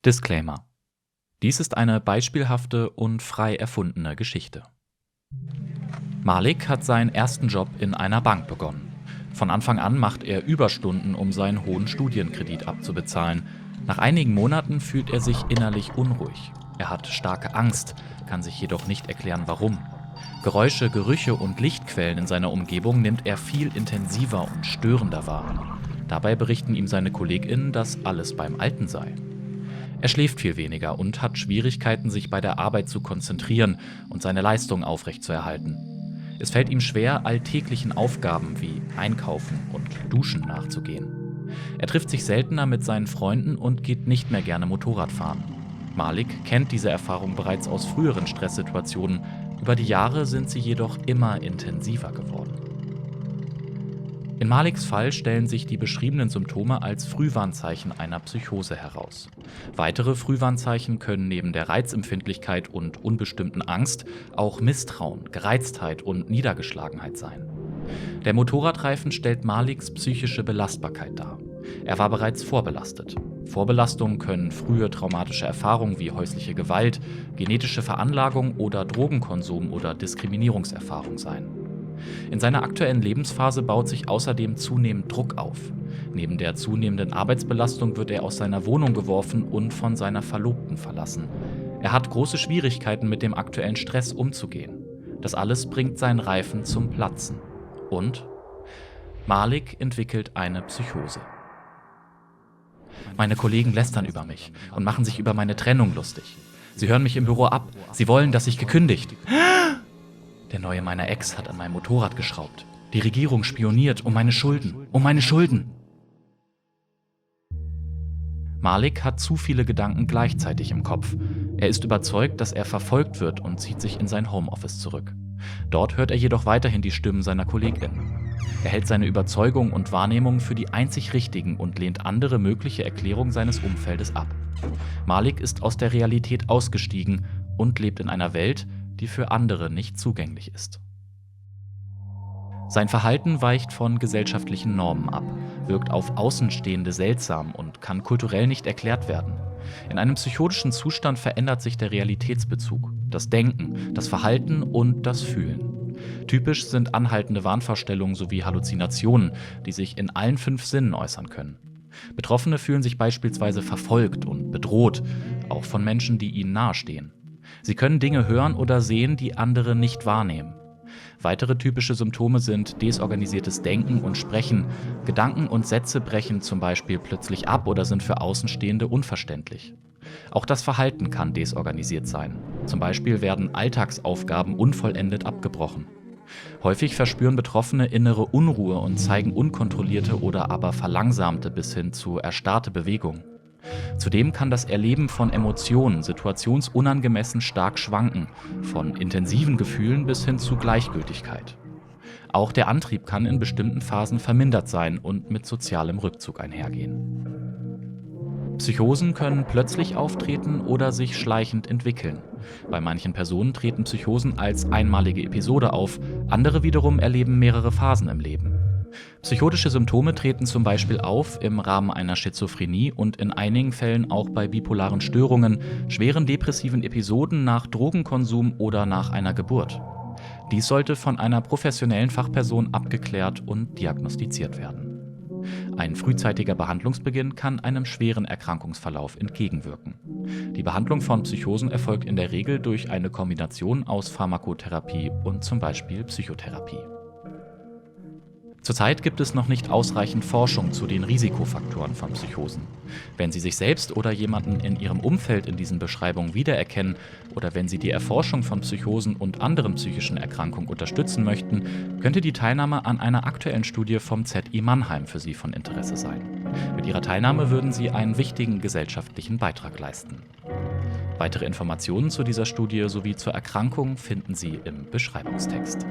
Disclaimer: Dies ist eine beispielhafte und frei erfundene Geschichte. Malik hat seinen ersten Job in einer Bank begonnen. Von Anfang an macht er Überstunden, um seinen hohen Studienkredit abzubezahlen. Nach einigen Monaten fühlt er sich innerlich unruhig. Er hat starke Angst, kann sich jedoch nicht erklären, warum. Geräusche, Gerüche und Lichtquellen in seiner Umgebung nimmt er viel intensiver und störender wahr. Dabei berichten ihm seine KollegInnen, dass alles beim Alten sei. Er schläft viel weniger und hat Schwierigkeiten, sich bei der Arbeit zu konzentrieren und seine Leistung aufrechtzuerhalten. Es fällt ihm schwer, alltäglichen Aufgaben wie Einkaufen und Duschen nachzugehen. Er trifft sich seltener mit seinen Freunden und geht nicht mehr gerne Motorrad fahren. Malik kennt diese Erfahrung bereits aus früheren Stresssituationen. Über die Jahre sind sie jedoch immer intensiver geworden. In Maliks Fall stellen sich die beschriebenen Symptome als Frühwarnzeichen einer Psychose heraus. Weitere Frühwarnzeichen können neben der Reizempfindlichkeit und unbestimmten Angst auch Misstrauen, Gereiztheit und Niedergeschlagenheit sein. Der Motorradreifen stellt Maliks psychische Belastbarkeit dar. Er war bereits vorbelastet. Vorbelastungen können frühe traumatische Erfahrungen wie häusliche Gewalt, genetische Veranlagung oder Drogenkonsum oder Diskriminierungserfahrung sein. In seiner aktuellen Lebensphase baut sich außerdem zunehmend Druck auf. Neben der zunehmenden Arbeitsbelastung wird er aus seiner Wohnung geworfen und von seiner Verlobten verlassen. Er hat große Schwierigkeiten, mit dem aktuellen Stress umzugehen. Das alles bringt seinen Reifen zum Platzen. Und Malik entwickelt eine Psychose. Meine Kollegen lästern über mich und machen sich über meine Trennung lustig. Sie hören mich im Büro ab. Sie wollen, dass ich gekündigt. Der Neue meiner Ex hat an meinem Motorrad geschraubt. Die Regierung spioniert um meine Schulden. Um meine Schulden! Malik hat zu viele Gedanken gleichzeitig im Kopf. Er ist überzeugt, dass er verfolgt wird und zieht sich in sein Homeoffice zurück. Dort hört er jedoch weiterhin die Stimmen seiner KollegInnen. Er hält seine Überzeugungen und Wahrnehmungen für die einzig richtigen und lehnt andere mögliche Erklärungen seines Umfeldes ab. Malik ist aus der Realität ausgestiegen und lebt in einer Welt, die für andere nicht zugänglich ist. Sein Verhalten weicht von gesellschaftlichen Normen ab, wirkt auf Außenstehende seltsam und kann kulturell nicht erklärt werden. In einem psychotischen Zustand verändert sich der Realitätsbezug, das Denken, das Verhalten und das Fühlen. Typisch sind anhaltende Wahnvorstellungen sowie Halluzinationen, die sich in allen 5 Sinnen äußern können. Betroffene fühlen sich beispielsweise verfolgt und bedroht, auch von Menschen, die ihnen nahestehen. Sie können Dinge hören oder sehen, die andere nicht wahrnehmen. Weitere typische Symptome sind desorganisiertes Denken und Sprechen. Gedanken und Sätze brechen zum Beispiel plötzlich ab oder sind für Außenstehende unverständlich. Auch das Verhalten kann desorganisiert sein. Zum Beispiel werden Alltagsaufgaben unvollendet abgebrochen. Häufig verspüren Betroffene innere Unruhe und zeigen unkontrollierte oder aber verlangsamte bis hin zu erstarrte Bewegungen. Zudem kann das Erleben von Emotionen situationsunangemessen stark schwanken, von intensiven Gefühlen bis hin zu Gleichgültigkeit. Auch der Antrieb kann in bestimmten Phasen vermindert sein und mit sozialem Rückzug einhergehen. Psychosen können plötzlich auftreten oder sich schleichend entwickeln. Bei manchen Personen treten Psychosen als einmalige Episode auf, andere wiederum erleben mehrere Phasen im Leben. Psychotische Symptome treten zum Beispiel auf im Rahmen einer Schizophrenie und in einigen Fällen auch bei bipolaren Störungen, schweren depressiven Episoden nach Drogenkonsum oder nach einer Geburt. Dies sollte von einer professionellen Fachperson abgeklärt und diagnostiziert werden. Ein frühzeitiger Behandlungsbeginn kann einem schweren Erkrankungsverlauf entgegenwirken. Die Behandlung von Psychosen erfolgt in der Regel durch eine Kombination aus Pharmakotherapie und zum Beispiel Psychotherapie. Zurzeit gibt es noch nicht ausreichend Forschung zu den Risikofaktoren von Psychosen. Wenn Sie sich selbst oder jemanden in Ihrem Umfeld in diesen Beschreibungen wiedererkennen oder wenn Sie die Erforschung von Psychosen und anderen psychischen Erkrankungen unterstützen möchten, könnte die Teilnahme an einer aktuellen Studie vom ZI Mannheim für Sie von Interesse sein. Mit Ihrer Teilnahme würden Sie einen wichtigen gesellschaftlichen Beitrag leisten. Weitere Informationen zu dieser Studie sowie zur Erkrankung finden Sie im Beschreibungstext.